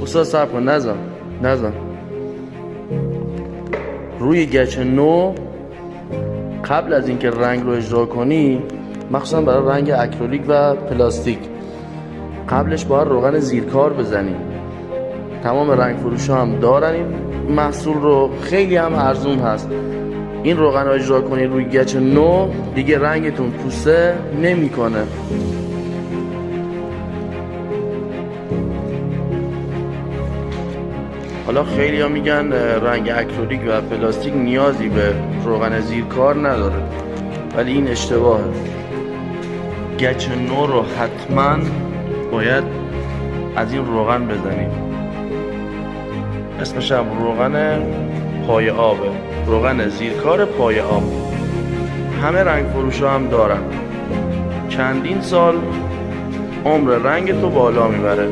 استاد صبر کن، نزن. روی گچ نو قبل از اینکه رنگ رو اجرا کنی، مخصوصا برای رنگ اکریلیک و پلاستیک، قبلش باید روغن زیرکار بزنی. تمام رنگ فروش ها هم دارن این محصول رو، خیلی هم ارزون هست. این روغن رو اجرا کنی روی گچ نو، دیگه رنگتون پوسته نمیکنه. حالا خیلی ها میگن رنگ اکریلیک و پلاستیک نیازی به روغن زیرکار نداره، ولی این اشتباهه. گچ نو رو حتما باید از این روغن بزنیم. اسمش هم روغن پای آبه، روغن زیرکار پای آب. همه رنگ فروش ها هم دارن. چندین سال عمر رنگ تو بالا میبره.